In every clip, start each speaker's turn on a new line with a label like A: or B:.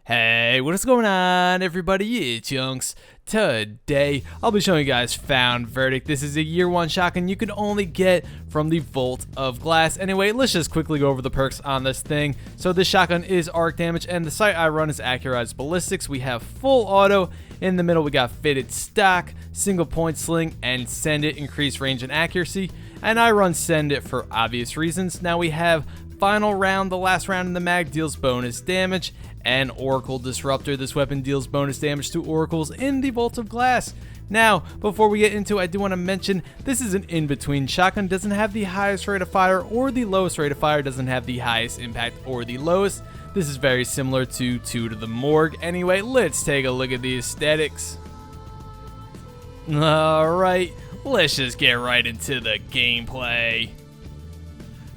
A: Hey, what is going on, everybody? It's YunKs. Today, I'll be showing you guys Found Verdict. This is a year one shotgun you can only get from the Vault of Glass. Anyway, let's just quickly go over the perks on this thing. So this shotgun is arc damage, and the sight I run is Accurized Ballistics. We have full auto. In the middle, we got fitted stock, single point sling, and send it, increase range and accuracy. And I run send it for obvious reasons. Now we have final round, the last round in the mag deals bonus damage, and Oracle Disruptor. This weapon deals bonus damage to oracles in the Vault of Glass. Now, before we get into it, I do want to mention this is an in-between shotgun. Doesn't have the highest rate of fire or the lowest rate of fire. Doesn't have the highest impact or the lowest. This is very similar to 2 to the Morgue. Anyway, let's take a look at the aesthetics. Alright, let's just get right into the gameplay.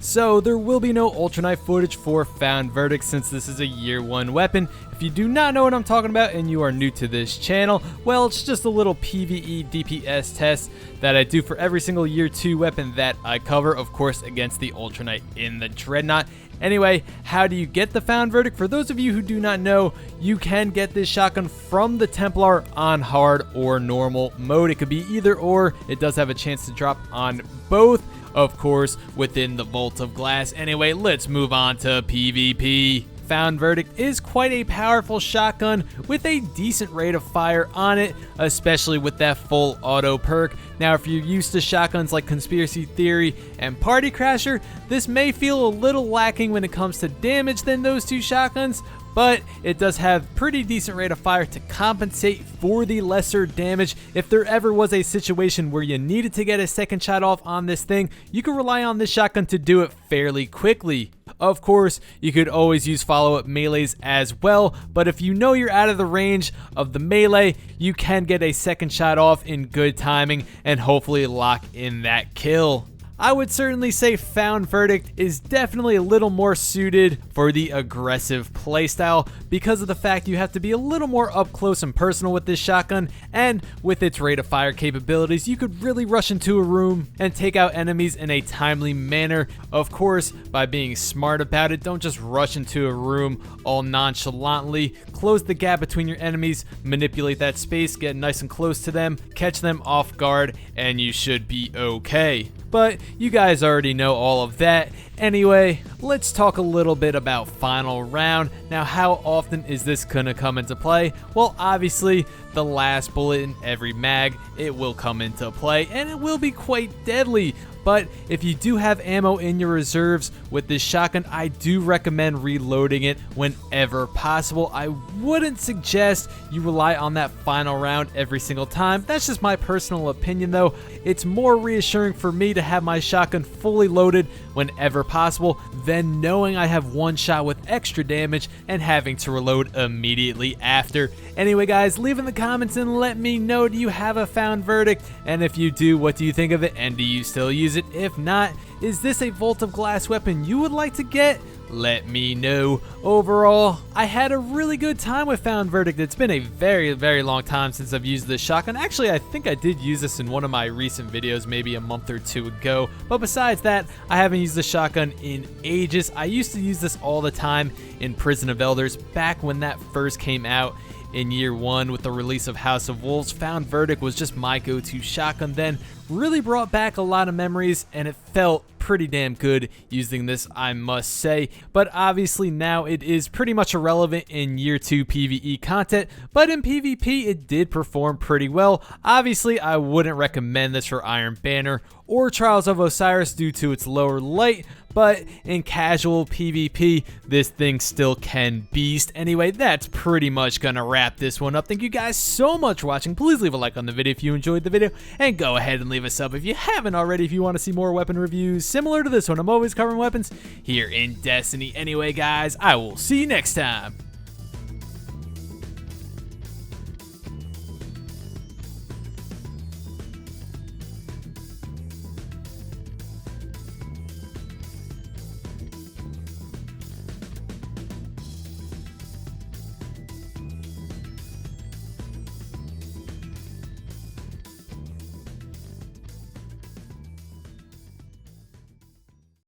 A: So there will be no ultranight footage for Found Verdict since this is a year one weapon. If you do not know what I'm talking about and you are new to this channel, well, it's just a little PvE DPS test that I do for every single year 2 weapon that I cover, of course against the ultranight in the Dreadnought. Anyway, how do you get the Found Verdict? For those of you who do not know, you can get this shotgun from the Templar on hard or normal mode. It could be either or. It does have a chance to drop on both, of course, within the Vault of Glass. Anyway, let's move on to PvP. Found Verdict is quite a powerful shotgun with a decent rate of fire on it, especially with that full auto perk. Now, if you're used to shotguns like Conspiracy Theory and Party Crasher, this may feel a little lacking when it comes to damage than those two shotguns, but it does have pretty decent rate of fire to compensate for the lesser damage. If there ever was a situation where you needed to get a second shot off on this thing, you can rely on this shotgun to do it fairly quickly. Of course, you could always use follow-up melees as well, but if you know you're out of the range of the melee, you can get a second shot off in good timing and hopefully lock in that kill. I would certainly say Found Verdict is definitely a little more suited for the aggressive playstyle because of the fact you have to be a little more up close and personal with this shotgun, and with its rate of fire capabilities, you could really rush into a room and take out enemies in a timely manner. Of course, by being smart about it, don't just rush into a room all nonchalantly. Close the gap between your enemies, manipulate that space, get nice and close to them, catch them off guard, and you should be okay. But you guys already know all of that. Anyway, let's talk a little bit about final round. Now, how often is this gonna come into play? Well, obviously, the last bullet in every mag, it will come into play, and it will be quite deadly. But if you do have ammo in your reserves with this shotgun, I do recommend reloading it whenever possible. I wouldn't suggest you rely on that final round every single time. That's just my personal opinion though. It's more reassuring for me to have my shotgun fully loaded whenever possible than knowing I have one shot with extra damage and having to reload immediately after. Anyway guys, leave in the comments and let me know, do you have a Found Verdict? And if you do, what do you think of it, and do you still use it? If not, is this a Vault of Glass weapon you would like to get? Let me know. Overall, I had a really good time with Found Verdict. It's been a very, very long time since I've used this shotgun. Actually, I think I did use this in one of my recent videos maybe a month or 2 ago. But besides that, I haven't used the shotgun in ages. I used to use this all the time in Prison of Elders back when that first came out. In year 1 with the release of House of Wolves, Found Verdict was just my go-to shotgun then. Really brought back a lot of memories, and it felt pretty damn good using this, I must say. But obviously now it is pretty much irrelevant in year 2 PvE content, but in PvP it did perform pretty well. Obviously I wouldn't recommend this for Iron Banner or Trials of Osiris due to its lower light, but in casual PvP, this thing still can beast. Anyway, that's pretty much gonna wrap this one up. Thank you guys so much for watching. Please leave a like on the video if you enjoyed the video, and go ahead and leave a sub if you haven't already if you want to see more weapon reviews similar to this one. I'm always covering weapons here in Destiny. Anyway guys, I will see you next time.